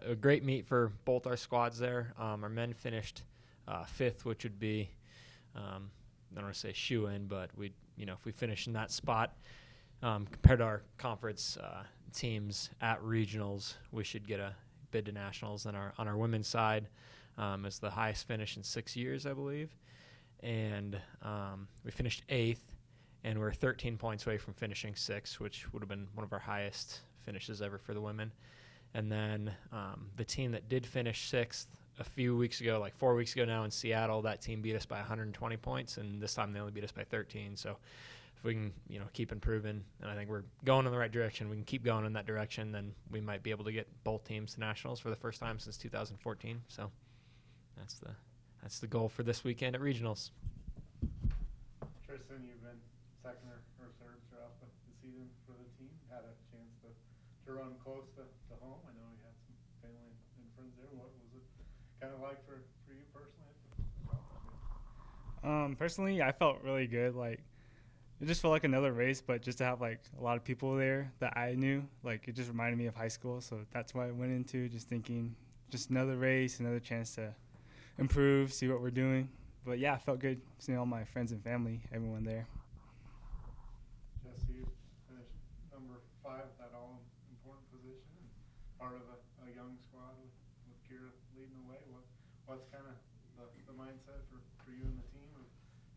a great meet for both our squads there. Our men finished 5th, which would be, I don't want to say shoe-in, but if we finish in that spot, compared to our conference teams at regionals, we should get a bid to nationals. And on our women's side, is the highest finish in 6 years, I believe. And we finished 8th, and we're 13 points away from finishing 6th, which would have been one of our highest finishes ever for the women. And then the team that did finish 6th a few weeks ago, like 4 weeks ago now in Seattle, that team beat us by 120 points, and this time they only beat us by 13. So if we can, keep improving, and I think we're going in the right direction, we can keep going in that direction, then we might be able to get both teams to nationals for the first time since 2014. So that's the goal for this weekend at regionals. Triston, you've been second or third throughout the season for the team. Had a chance to run close to home. I know you had some family and friends there. What was it kind of like for you personally? Personally, I felt really good. Like, it just felt like another race, but just to have like a lot of people there that I knew, like it just reminded me of high school. So that's why I went into just thinking, just another race, another chance to improve, see what we're doing. But yeah, it felt good seeing all my friends and family, everyone there. Jessie, you finished number 5 at that all-important position, and part of a young squad with Kira leading the way. What's kind of the mindset for you and the team of,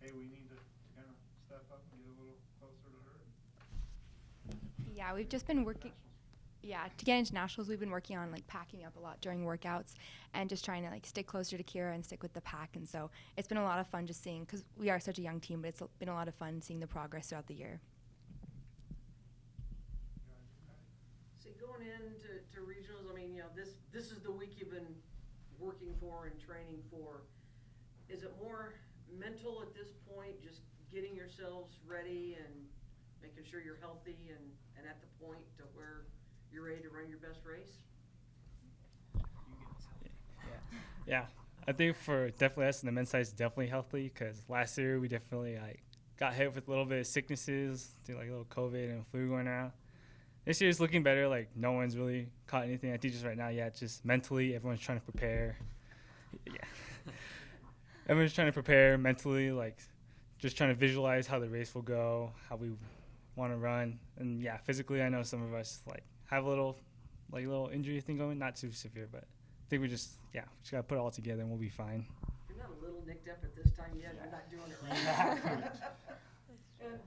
hey, we need to kind of step up and get a little closer to her? Yeah, we've just been working. Yeah, to get into nationals, we've been working on like packing up a lot during workouts and just trying to like stick closer to Kira and stick with the pack. And so it's been a lot of fun just seeing, because we are such a young team, but it's been a lot of fun seeing the progress throughout the year. So going into regionals, I mean, this is the week you've been working for and training for. Is it more mental at this point, just getting yourselves ready and making sure you're healthy and at the point to where you're ready to run your best race? Yeah. I think for definitely us in the men's side, it's definitely healthy, because last year we definitely got hit with a little bit of sicknesses, like a little COVID and flu going around. This year is looking better. Like, no one's really caught anything. I think just right now, it's just mentally, everyone's trying to prepare. Yeah. Everyone's trying to prepare mentally, like just trying to visualize how the race will go, how we want to run. And yeah, physically, I know some of us have a little injury thing going, not too severe, but I think we just got to put it all together and we'll be fine. You're not a little nicked up at this time yet. You're not doing it right. and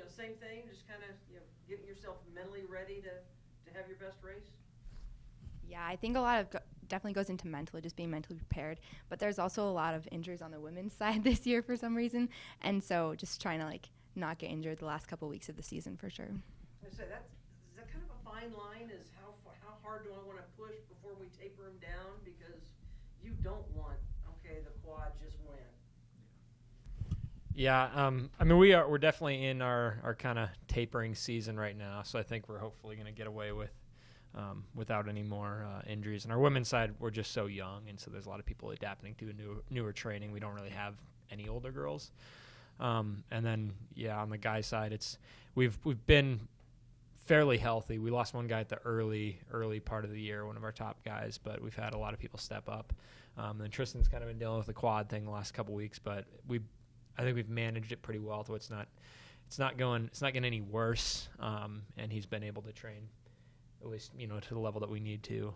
same thing, just kind of getting yourself mentally ready to have your best race. Yeah, I think a lot of definitely goes into mentally, just being mentally prepared. But there's also a lot of injuries on the women's side this year for some reason, and so just trying to not get injured the last couple of weeks of the season for sure. I say is that kind of a fine line? Is how hard do I want to push before we taper them down, because you don't want the quad just went. Yeah, I mean we're definitely in our kind of tapering season right now, so I think we're hopefully going to get away with without any more injuries. And our women's side, we're just so young, and so there's a lot of people adapting to newer training. We don't really have any older girls. And then on the guys' side, we've been fairly healthy. We lost one guy at the early part of the year, one of our top guys, but we've had a lot of people step up. And Triston's kind of been dealing with the quad thing the last couple weeks, but I think we've managed it pretty well, though it's not getting any worse. And he's been able to train at least to the level that we need to.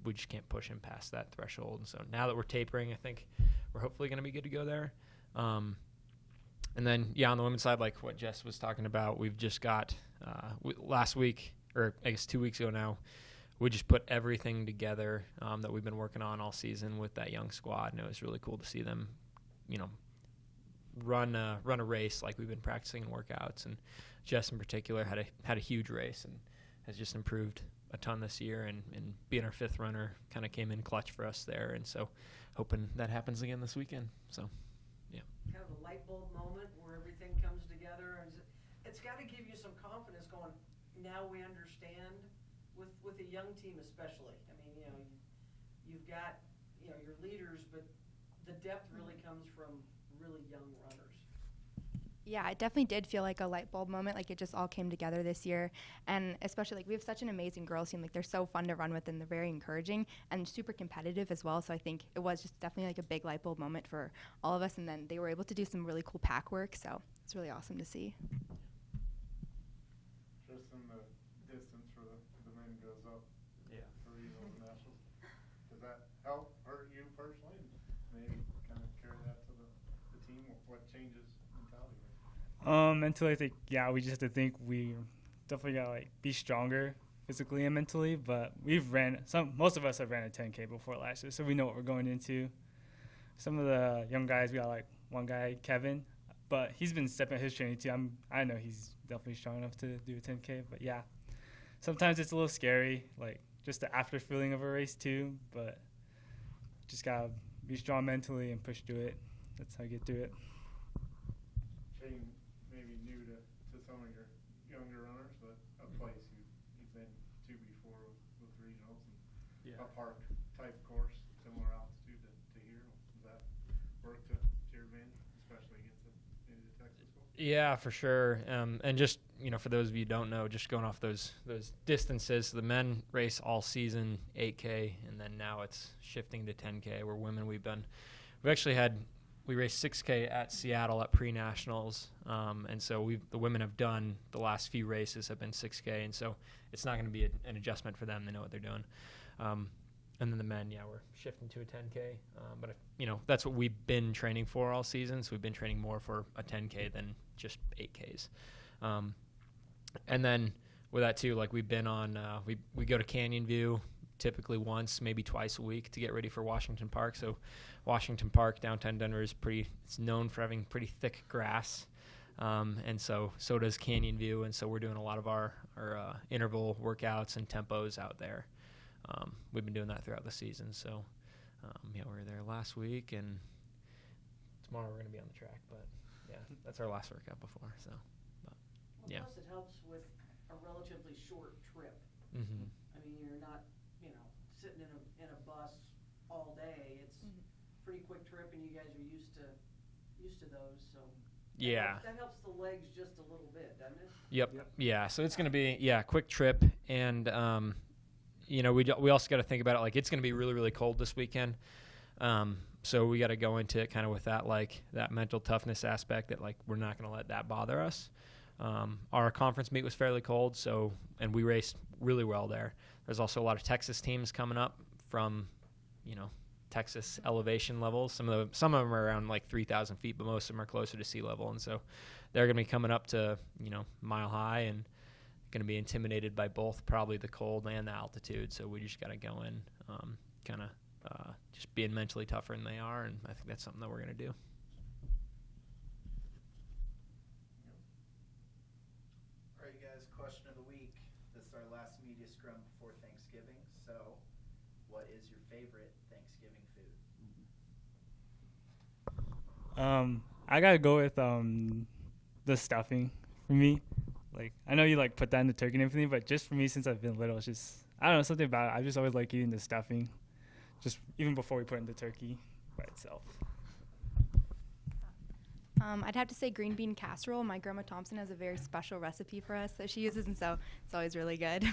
We just can't push him past that threshold. And so now that we're tapering, I think we're hopefully going to be good to go there. And then on the women's side, like what Jess was talking about, we've just got last week, or I guess 2 weeks ago now, we just put everything together that we've been working on all season with that young squad, and it was really cool to see them, run a race like we've been practicing in workouts. And Jess in particular had a huge race and has just improved a ton this year, and being our 5th runner kind of came in clutch for us there, and so hoping that happens again this weekend. So kind of a light bulb moment where everything comes together. It's got to give you some confidence going, now we understand with a young team especially. I mean, you've got your leaders, but the depth really comes from really young runners. Yeah, it definitely did feel like a light bulb moment. Like it just all came together this year. And especially like we have such an amazing girls team. Like they're so fun to run with and they're very encouraging and super competitive as well. So I think it was just definitely like a big light bulb moment for all of us. And then they were able to do some really cool pack work. So it's really awesome to see. Triston, the distance for the men goes up. Yeah. For regionals and nationals. Does that help hurt you personally? Maybe kind of carry that to the team. What changes mentality? Mentally, I think, yeah, we just have to think we definitely got to, like, be stronger physically and mentally. But most of us have ran a 10K before last year, so we know what we're going into. Some of the young guys, we got, like, one guy, Kevin, but he's been stepping up his training, too. I know he's definitely strong enough to do a 10K. But, yeah, sometimes it's a little scary, like, just the after feeling of a race, too. But just got to be strong mentally and push through it. That's how you get through it. Shane, maybe new to some of your younger runners, but a place you've been to before with regionals and a park type course, similar altitude to here. Does that work to your advantage, especially against maybe the Texas school? Yeah, for sure. And just, for those of you who don't know, just going off those distances, the men race all season 8K, and then now it's shifting to 10K. Where women, we raced 6K at Seattle at pre-nationals, and so the women have done the last few races have been 6K, and so it's not going to be an adjustment for them. They know what they're doing. And then the men, we're shifting to a 10K, but that's what we've been training for all season. So we've been training more for a 10K than just 8Ks. And then with that too, like we've been on, we go to Canyon View typically once, maybe twice a week to get ready for Washington Park. So Washington Park, downtown Denver, it's known for having pretty thick grass. And so does Canyon View. And so we're doing a lot of our interval workouts and tempos out there. We've been doing that throughout the season. So, we were there last week, and tomorrow we're going to be on the track. But, that's our last workout before. So, Plus it helps with a relatively short trip. Mm-hmm. I mean, you're not, sitting in a bus all day. It's pretty quick trip, and you guys are used to those. So that helps the legs just a little bit, doesn't it? Yep. Yeah. So it's going to be quick trip, and we also got to think about it like it's going to be really, really cold this weekend. So we got to go into it kind of with that mental toughness aspect that we're not going to let that bother us. Our conference meet was fairly cold, and we raced really well there. There's also a lot of Texas teams coming up from, Texas elevation levels. Some of them are around 3,000 feet, but most of them are closer to sea level. And so they're going to be coming up to, mile high and going to be intimidated by both probably the cold and the altitude. So we just got to go in kind of just being mentally tougher than they are. And I think that's something that we're going to do. All right, you guys, question of the week. This is our last media scrum before Thanksgiving. So what is your favorite Thanksgiving food? I got to go with the stuffing for me. I know you put that in the turkey and everything, but just for me, since I've been little, it's just, I don't know, something about it. I just always like eating the stuffing, just even before we put in the turkey by itself. I'd have to say green bean casserole. My grandma Thompson has a very special recipe for us that she uses, and so it's always really good.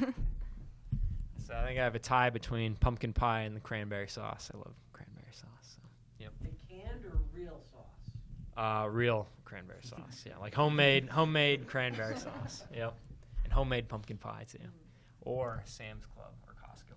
So I think I have a tie between pumpkin pie and the cranberry sauce. I love cranberry sauce. So, yep. The canned or real sauce? Real cranberry sauce. Yeah, homemade cranberry sauce. Yep. And homemade pumpkin pie too, or Sam's Club or Costco.